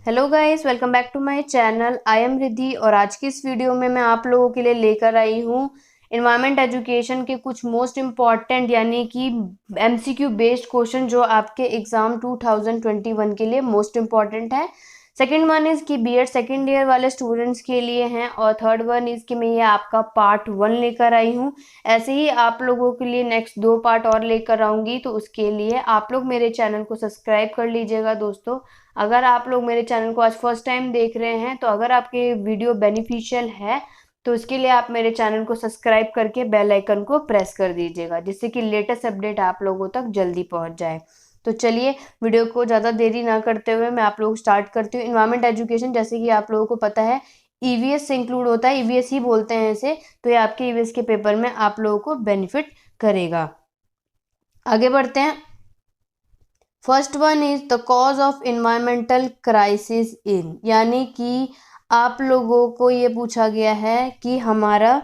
Hello guys, welcome back to my channel. I am Riddhi और आज की इस वीडियो में मैं आप लोगों के लिए लेकर आई हूँ इन्वायरमेंट एजुकेशन के कुछ मोस्ट इम्पॉर्टेंट यानी कि एमसीक्यू बेस्ड क्वेश्चन जो आपके एग्जाम 2021 के लिए मोस्ट इम्पॉर्टेंट है। सेकंड वन इज कि बीएड सेकंड ईयर वाले स्टूडेंट्स के लिए हैं और थर्ड वन इज कि मैं ये आपका पार्ट 1 लेकर आई हूँ। ऐसे ही आप लोगों के लिए नेक्स्ट 2 पार्ट और लेकर आऊंगी, तो उसके लिए आप लोग मेरे चैनल को सब्सक्राइब कर लीजिएगा दोस्तों। अगर आप लोग मेरे चैनल को आज फर्स्ट टाइम देख रहे हैं तो अगर आपके वीडियो बेनिफिशियल है तो इसके लिए आप मेरे चैनल को सब्सक्राइब करके बेल आइकन को प्रेस कर दीजिएगा, जिससे कि लेटेस्ट अपडेट आप लोगों तक जल्दी पहुंच जाए। तो चलिए वीडियो को ज़्यादा देरी ना करते हुए मैं आप लोग स्टार्ट करती हूँ। इन्वायरमेंट एजुकेशन जैसे कि आप लोगों को पता है ईवीएस से इंक्लूड होता है, ईवीएस ही बोलते हैं इसे। तो ये आपके ईवीएस के पेपर में आप लोगों को बेनिफिट करेगा। आगे बढ़ते हैं। First one is the cause of environmental crisis in, यानी कि आप लोगों को ये पूछा गया है कि हमारा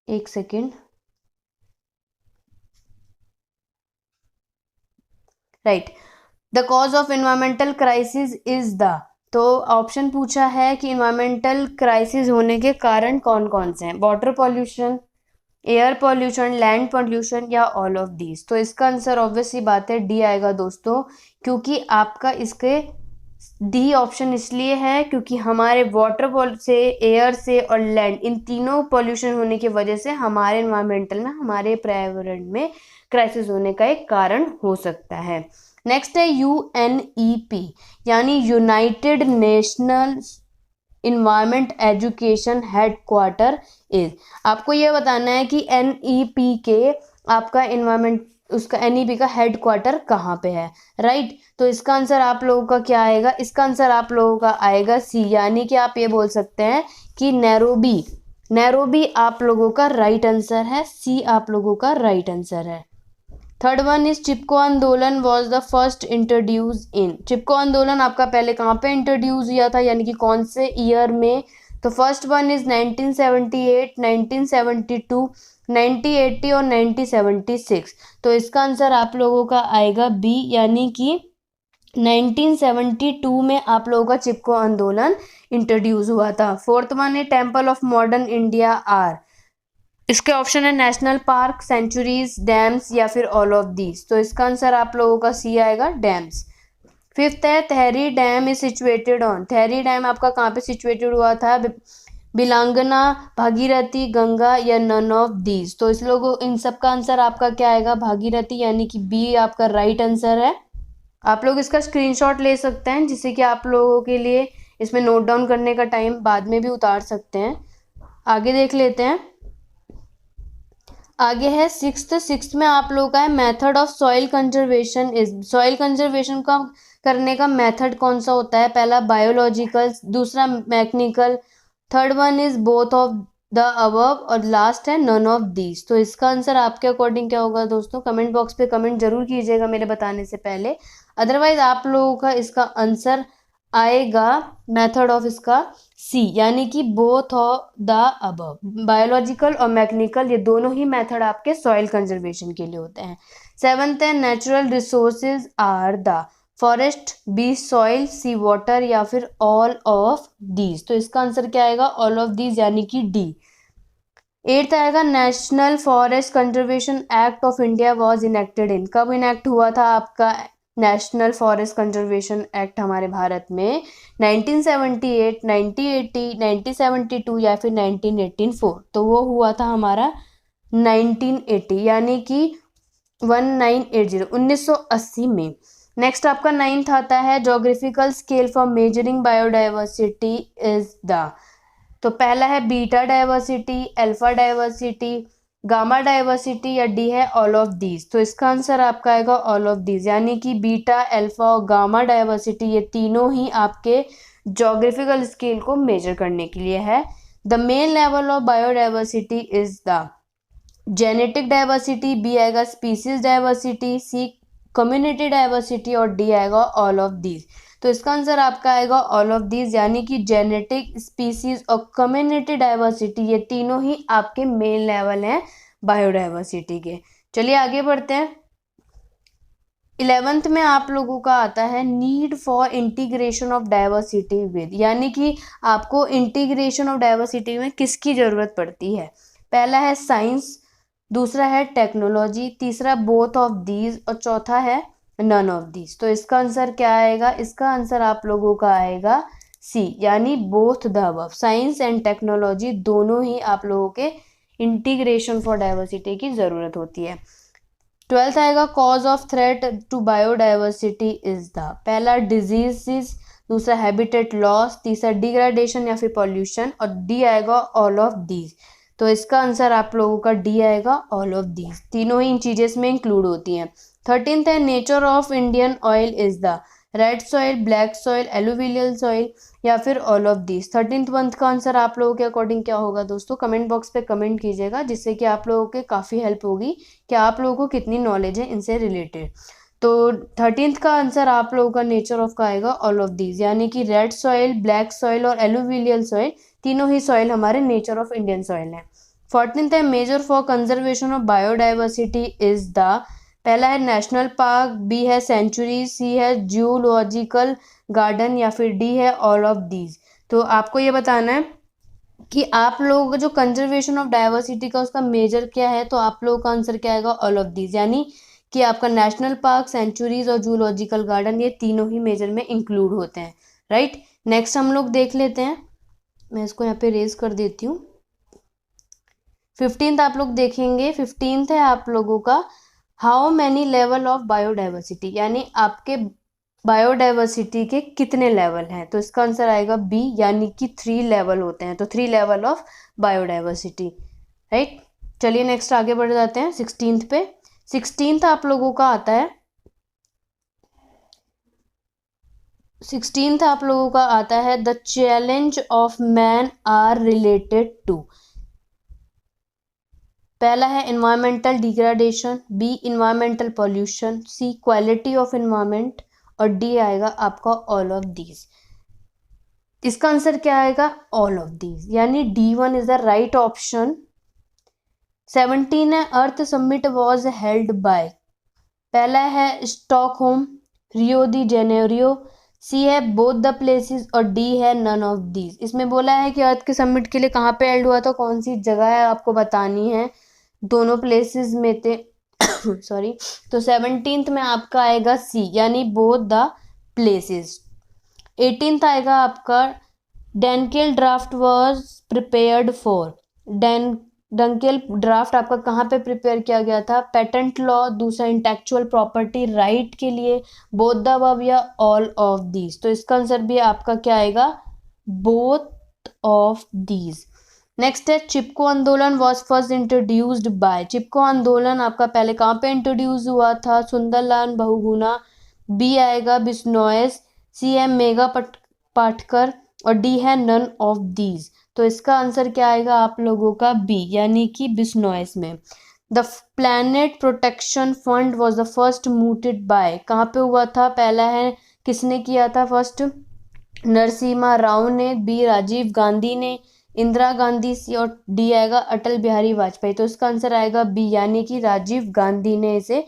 एक second right, the cause of environmental crisis is the, तो ऑप्शन पूछा है कि इन्वायरमेंटल क्राइसिस होने के कारण कौन कौन से हैं। Water pollution, air pollution, land pollution या ऑल ऑफ दीज। तो इसका आंसर ऑब्वियस सी बात है डी आएगा दोस्तों, क्योंकि आपका इसके डी ऑप्शन इसलिए है क्योंकि हमारे वाटर से, एयर से और लैंड, इन तीनों पॉल्यूशन होने की वजह से हमारे एनवायरमेंटल में, हमारे पर्यावरण में क्राइसिस होने का एक कारण हो सकता है। नेक्स्ट है यूएनईपी, यानी United national environment education headquarter is. आपको ये बताना है कि एनईपी के आपका इन्वायरमेंट, उसका एनईपी का हेडक्वार्टर कहाँ पे है, राइट। तो इसका आंसर आप लोगों का क्या आएगा? इसका आंसर आप लोगों का आएगा सी, यानी कि आप ये बोल सकते हैं कि नैरोबी। नैरोबी आप लोगों का राइट आंसर है, सी आप लोगों का राइट आंसर है। Third one is Chipko Andolan was the first introduce in. Chipko Andolan आपका पहले कहाँ पे इंट्रोड्यूस हुआ था, यानी कि कौन से ईयर में? तो फर्स्ट वन इज 1978, 1972, 1980 और 1976। तो इसका आंसर आप लोगों का आएगा बी, यानी कि 1972 में आप लोगों का चिपको आंदोलन इंट्रोड्यूस हुआ था। फोर्थ वन है temple of modern India are. इसके ऑप्शन है नेशनल पार्क, सेंचुरीज, डैम्स या फिर ऑल ऑफ दीज। तो इसका आंसर आप लोगों का सी आएगा, डैम्स। फिफ्थ है Tehri dam is situated on. Tehri dam आपका कहाँ पे सिचुएटेड हुआ था? बिलांगना, भागीरथी, गंगा या नन ऑफ दीज। तो इस लोगों, इन सब का आंसर आपका क्या आएगा? भागीरथी, यानी कि बी आपका राइट आंसर है। आप लोग इसका स्क्रीनशॉट ले सकते हैं, जिससे कि आप लोगों के लिए इसमें नोट डाउन करने का टाइम बाद में भी उतार सकते हैं। आगे देख लेते हैं। आगे है सिक्स्थ में आप लोगों का है method of soil conservation is. Soil conservation का करने का मेथड कौन सा होता है? पहला बायोलॉजिकल, दूसरा mechanical, third one is both of the above और लास्ट है नन ऑफ दीज। तो इसका आंसर आपके अकॉर्डिंग क्या होगा दोस्तों? कमेंट बॉक्स पे कमेंट जरूर कीजिएगा मेरे बताने से पहले। अदरवाइज आप लोगों का इसका आंसर आएगा मेथड ऑफ इसका सी, यानी कि both of the above. Biological और मैकेनिकल ये दोनों ही मेथड आपके सॉइल कंजर्वेशन के लिए होते हैं। सेवंथ है natural resources are the forest, B soil, C water या फिर ऑल ऑफ दीज। तो इसका आंसर क्या आएगा? ऑल ऑफ दीज, यानी कि डी। एट्थ आएगा national forest conservation act of India was enacted इन। कब इनेक्ट हुआ था आपका नेशनल फॉरेस्ट कंजर्वेशन एक्ट हमारे भारत में? 1978, 1980, 1972 या फिर 1984। तो वो हुआ था हमारा 1980, यानी कि 1980, 1980 में। नेक्स्ट आपका नाइन्थ आता है geographical scale for measuring biodiversity is the. तो पहला है beta diversity, alpha diversity, gamma diversity या डी है ऑल ऑफ दीज। तो इसका आंसर आपका आएगा ऑल ऑफ दीज, यानी कि बीटा, अल्फा और गामा डाइवर्सिटी ये तीनों ही आपके जोग्राफिकल स्केल को मेजर करने के लिए है। The main level of biodiversity is the genetic diversity, B आएगा species diversity, C community diversity और डी आएगा ऑल ऑफ दीज। तो इसका आंसर आपका आएगा ऑल ऑफ दीज, यानी कि जेनेटिक, स्पीसीज और कम्युनिटी डाइवर्सिटी ये तीनों ही आपके मेन लेवल हैं बायोडाइवर्सिटी के। चलिए आगे बढ़ते हैं। 11th में आप लोगों का आता है need for integration of diversity with, यानी कि आपको इंटीग्रेशन ऑफ डाइवर्सिटी में किसकी ज़रूरत पड़ती है। पहला है साइंस, दूसरा है टेक्नोलॉजी, तीसरा बोथ ऑफ दीज और चौथा है नन ऑफ दीज। तो इसका आंसर क्या आएगा, इसका आंसर आप लोगों का आएगा सी, यानी both the above. Science and technology दोनों ही आप लोगों के इंटीग्रेशन फॉर डाइवर्सिटी की ज़रूरत होती है। 12th आएगा cause of threat to biodiversity is the, पहला डिजीज, दूसरा हैबिटेट लॉस, तीसरा डिग्रेडेशन या फिर पॉल्यूशन, और डी आएगा ऑल ऑफ दीज। तो इसका आंसर आप लोगों का डी आएगा ऑल ऑफ दीज, तीनों ही इन चीजें में इंक्लूड होती हैं। 13th है nature of Indian oil is the, red soil, black soil, alluvial soil या फिर all of these. 13th month का आंसर आप लोगों के अकॉर्डिंग क्या होगा दोस्तों, कमेंट बॉक्स पे कमेंट कीजिएगा, जिससे कि आप लोगों के काफ़ी हेल्प होगी कि आप लोगों को कितनी नॉलेज है इनसे रिलेटेड। तो 13th का आंसर आप लोगों का नेचर ऑफ का आएगा ऑल ऑफ दीज, यानी कि रेड सॉइल, ब्लैक सॉइल और एलुवियल सॉइल, तीनों ही सॉइल हमारे नेचर ऑफ इंडियन सॉइल है। 14th है major for conservation of biodiversity is the, पहला है नेशनल पार्क, बी है सेंचुरी, सी है जूलॉजिकल गार्डन या फिर डी है ऑल ऑफ दीज। तो आपको ये बताना है कि आप लोगों का जो कंजर्वेशन ऑफ डाइवर्सिटी का उसका मेजर क्या है, तो आप लोगों का आंसर क्या आएगा ऑल ऑफ दीज, यानी कि आपका नेशनल पार्क, सेंचुरीज और जूलॉजिकल गार्डन ये तीनों ही मेजर में इंक्लूड होते हैं, राइट। नेक्स्ट हम लोग देख लेते हैं, मैं इसको यहाँ पे रेज कर देती हूँ। 15th आप लोग देखेंगे, 15th है आप लोगों का how many level of biodiversity, यानी आपके बायोडाइवर्सिटी के कितने लेवल हैं। तो इसका आंसर आएगा बी, यानी कि 3 लेवल होते हैं, तो 3 लेवल ऑफ बायोडाइवर्सिटी, राइट। चलिए नेक्स्ट आगे बढ़ जाते हैं 16th पे। 16th आप लोगों का आता है, 16th आप लोगों का आता है the challenge of man are related to, पहला है environmental degradation, B environmental pollution, C quality of environment और डी आएगा आपका ऑल ऑफ दीज। इसका आंसर क्या आएगा ऑल ऑफ दीज, यानी D1 is the right option. 17 है अर्थ समिट वॉज हेल्ड बाय, पहला है स्टॉकहोम, रियो दी जेनेरियो, सी है बोथ द प्लेसेस और डी है नन ऑफ दीज। इसमें बोला है कि अर्थ के समिट के लिए कहाँ पे हेल्ड हुआ था, कौन सी जगह है आपको बतानी है, दोनों प्लेसेस में थे सॉरी। तो 17th में आपका आएगा सी, यानी बोथ द प्लेसेस। 18th आएगा आपका Dunkel draft was prepared for, Dunkel draft आपका कहाँ पे प्रिपेयर किया गया था, पेटेंट लॉ, दूसरा इंटेलेक्चुअल प्रॉपर्टी राइट के लिए, बोथ द अबव या ऑल ऑफ दीज। तो इसका आंसर भी आपका क्या आएगा बोथ ऑफ दीज। नेक्स्ट है चिपको Andolan was first introduced by, चिपको आंदोलन आपका पहले कहाँ पे इंट्रोड्यूस हुआ था, सुंदरलाल बहुगुणा, बी आएगा बिश्नोइस, सी है मेगा पाटकर और डी है नन ऑफ दीज। तो इसका आंसर क्या आएगा आप लोगों का बी, यानी कि बिश्नोइस में। The planet protection fund was the first mooted by, कहाँ पे हुआ था, पहला है किसने किया था फर्स्ट, नरसिम्हा राव ने, बी राजीव गांधी ने, इंदिरा गांधी सी और डी आएगा अटल बिहारी वाजपेयी। तो इसका आंसर आएगा बी, यानी कि राजीव गांधी ने इसे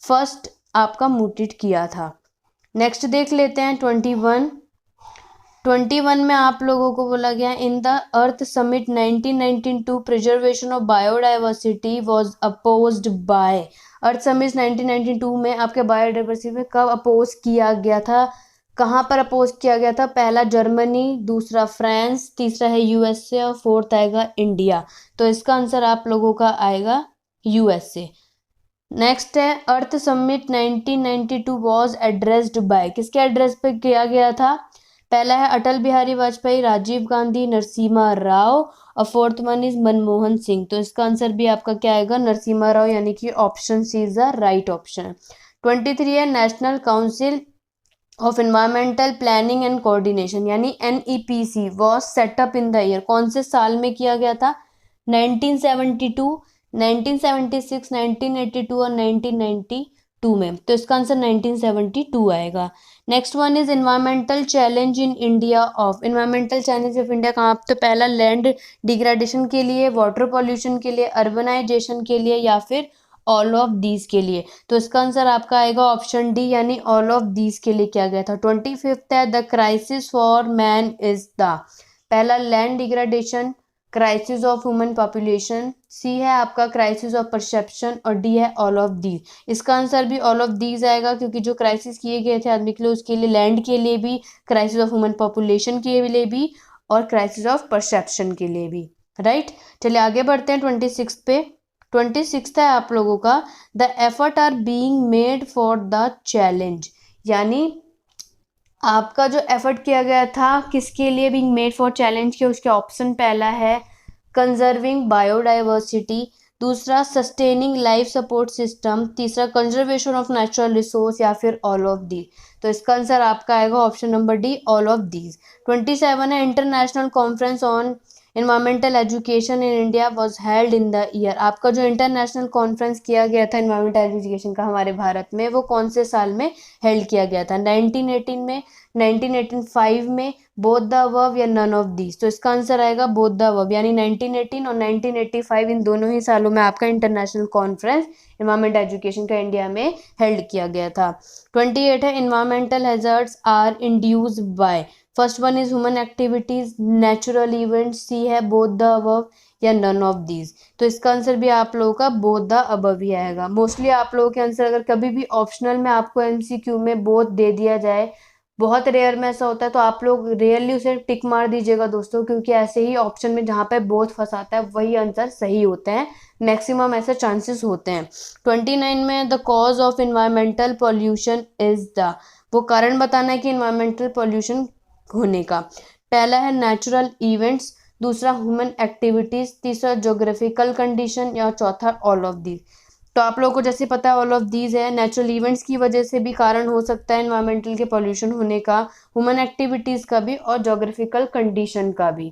फर्स्ट आपका मूटेड किया था। नेक्स्ट देख लेते हैं 21 में आप लोगों को बोला गया in the earth summit 1992 preservation of biodiversity was opposed by, earth summit 1992 में आपके बायोडाइवर्सिटी में कब अपोज किया गया था, कहाँ पर अपोज किया गया था, पहला जर्मनी, दूसरा फ्रांस, तीसरा है यूएसए और फोर्थ आएगा इंडिया। तो इसका आंसर आप लोगों का आएगा यूएसए। नेक्स्ट है अर्थ समिट 1992 वॉज एड्रेस्ड बाय, किसके एड्रेस पे किया गया था, पहला है अटल बिहारी वाजपेयी, राजीव गांधी, नरसिम्हा राव और fourth one is Manmohan Singh. तो इसका आंसर भी आपका क्या आएगा नरसिम्हा राव, यानी कि option C is the right option. 23 है national council of environmental planning and coordination, यानी NEPC was set up in the year, कौन से साल में किया गया था, 1972, 1976, 1982 और 1992 में। तो इसका आंसर 1972 आएगा। Next one is environmental challenge in India of, environmental challenge of India कहाँ, तो पहला लैंड डिग्रेडेशन के लिए, वाटर पॉल्यूशन के लिए, अर्बनाइजेशन के लिए या फिर ऑल ऑफ दीज के लिए। तो इसका आंसर आपका आएगा ऑप्शन डी, यानी ऑल ऑफ दीज के लिए किया गया था। 25th है the crisis for man is the, पहला land degradation, crisis of human population, C है आपका क्राइसिस ऑफ परसेप्शन और डी है ऑल ऑफ दीज। इसका आंसर भी ऑल ऑफ दीज आएगा, क्योंकि जो क्राइसिस किए गए थे आदमी के लिए, उसके लिए लैंड के लिए भी, क्राइसिस ऑफ ह्यूमन पॉपुलेशन के लिए भी और क्राइसिस ऑफ परसेप्शन के लिए भी। राइट, चलिए आगे बढ़ते हैं 26 पे। 26 है आप लोगों का the effort are being made for the challenge, यानी आपका जो एफर्ट किया गया था किसके लिए बीइंग मेड फॉर चैलेंज के, उसके ऑप्शन पहला है कंजर्विंग बायोडाइवर्सिटी, दूसरा सस्टेनिंग लाइफ सपोर्ट सिस्टम, तीसरा कंजर्वेशन ऑफ नेचुरल रिसोर्स या फिर ऑल ऑफ दी। तो इसका आंसर आपका आएगा option number D, all of these. 27 है international conference on environmental education in India was held in the year, आपका जो इंटरनेशनल कॉन्फ्रेंस किया गया था इन्वायरमेंटल एजुकेशन का हमारे भारत में, वो कौन से साल में हेल्ड किया गया था? 1918 में, 1985 में, बोथ द अबव या नन ऑफ दीज। तो इसका आंसर आएगा बोथ द अबव, यानी 1918 और 1985 इन दोनों ही सालों में आपका इंटरनेशनल कॉन्फ्रेंस इन्वायरमेंट एजुकेशन का इंडिया में हेल्ड किया गया था। 28 है environmental hazards are induced by, first one is human activities, natural event, C है बोथ द अबव या नन ऑफ दीज। तो इसका आंसर भी आप लोगों का बोथ द अबव ही आएगा। मोस्टली आप लोगों के आंसर अगर कभी भी ऑप्शनल में आपको एमसीक्यू में बोथ दे दिया जाए, बहुत रेयर में ऐसा होता है, तो आप लोग रेयरली उसे टिक मार दीजिएगा दोस्तों, क्योंकि ऐसे ही ऑप्शन में जहाँ पे बोथ फंसाता है वही आंसर सही होते हैं, मैक्सिमम ऐसे चांसेस होते हैं। 29 में the cause of environmental pollution is the, वो कारण बताना है कि इन्वायरमेंटल पॉल्यूशन होने का। पहला है नेचुरल इवेंट्स, दूसरा ह्यूमन एक्टिविटीज, तीसरा ज्योग्राफिकल कंडीशन या चौथा ऑल ऑफ दीज। तो आप लोगों को जैसे पता है ऑल ऑफ दीज है, नेचुरल इवेंट्स की वजह से भी कारण हो सकता है इन्वायरमेंटल के पॉल्यूशन होने का, ह्यूमन एक्टिविटीज का भी और ज्योग्राफिकल कंडीशन का भी।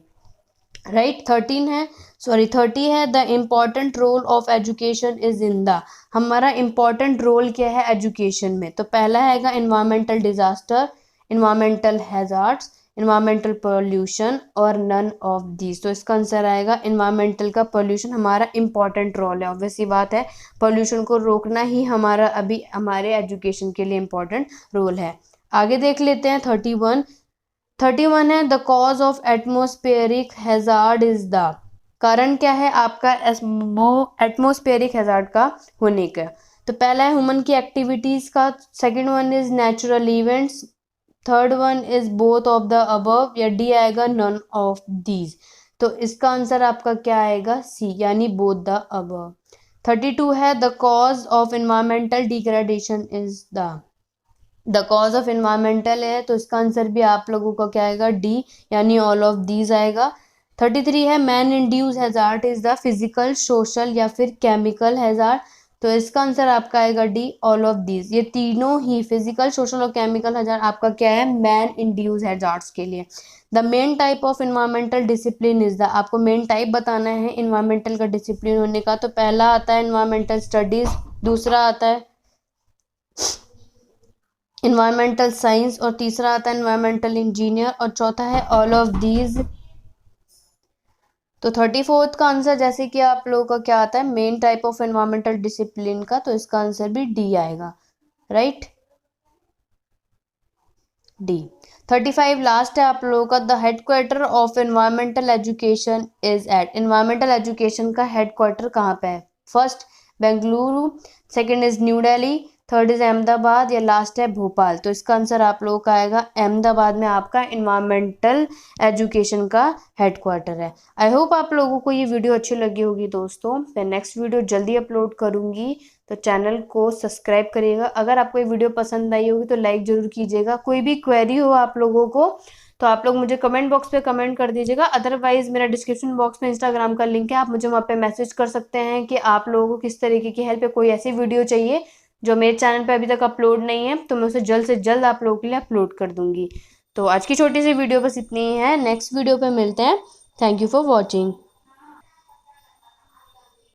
राइट, 30 है the important role of education is in the, हमारा इम्पॉर्टेंट रोल क्या है एजुकेशन में? तो पहला हैगा environmental disaster, environmental hazards, environmental pollution और नन ऑफ दीज। तो इसका आंसर आएगा इन्वायरमेंटल का पोल्यूशन हमारा इंपॉर्टेंट रोल है। ऑब्वियस सी बात है, पोल्यूशन को रोकना ही हमारा अभी हमारे एजुकेशन के लिए इंपॉर्टेंट रोल है। आगे देख लेते हैं 31 है the cause of atmospheric hazard is the, कारण क्या है आपका एटमोस्फेरिक हैजार्ड का होने का? तो पहला है ह्यूमन की एक्टिविटीज का, second one is natural events, third one is both of the above या डी आएगा नन ऑफ दीज। तो इसका आंसर आपका क्या आएगा? सी, यानी बोथ द अबव। 32 है the cause of environmental degradation is the cause of environmental है, तो इसका आंसर भी आप लोगों का क्या आएगा? डी, यानी ऑल ऑफ दीज आएगा। 33 है man induce hazard is the physical, social या फिर केमिकल हैजार्ड। तो इसका आंसर आपका आएगा डी, ऑल ऑफ दीज। ये तीनों ही फिजिकल, सोशल और केमिकल हैजार्ड आपका क्या है? मैन इंड्यूस हैजार्ड्स के लिए। The main type of environmental discipline is the, आपको मेन टाइप बताना है इन्वायरमेंटल का डिसिप्लिन होने का। तो पहला आता है इन्वायरमेंटल स्टडीज, दूसरा आता है इन्वायरमेंटल साइंस और तीसरा आता है इन्वायरमेंटल इंजीनियर और चौथा है ऑल ऑफ दीज। तो 34th का आंसर जैसे कि आप लोगों का क्या आता है? Main type of environmental discipline का, तो इसका आंसर भी डी आएगा। Right, D. 35 लास्ट है आप लोगों का the headquarter of environmental education is at, environmental education का हेडक्वार्टर कहाँ पे है? First Bengaluru, second is New Delhi, third is Ahmedabad या लास्ट है भोपाल। तो इसका आंसर आप लोगों का आएगा अहमदाबाद में आपका इन्वायरमेंटल एजुकेशन का हेडक्वार्टर है। आई होप आप लोगों को ये वीडियो अच्छी लगी होगी दोस्तों। मैं नेक्स्ट वीडियो जल्दी अपलोड करूंगी, तो चैनल को सब्सक्राइब करिएगा। अगर आपको ये वीडियो पसंद आई होगी तो लाइक ज़रूर कीजिएगा। कोई भी क्वेरी हो आप लोगों को तो आप लोग मुझे कमेंट बॉक्स पे कमेंट कर दीजिएगा। अदरवाइज मेरा डिस्क्रिप्शन बॉक्स में इंस्टाग्राम का लिंक है, आप मुझे वहाँ पे मैसेज कर सकते हैं कि आप लोगों को किस तरीके की हेल्प है, कोई ऐसी वीडियो चाहिए जो मेरे चैनल पे अभी तक अपलोड नहीं है, तो मैं उसे जल्द से जल्द आप लोगों के लिए अपलोड कर दूंगी। तो आज की छोटी सी वीडियो बस इतनी ही है, नेक्स्ट वीडियो पे मिलते हैं। Thank you for watching.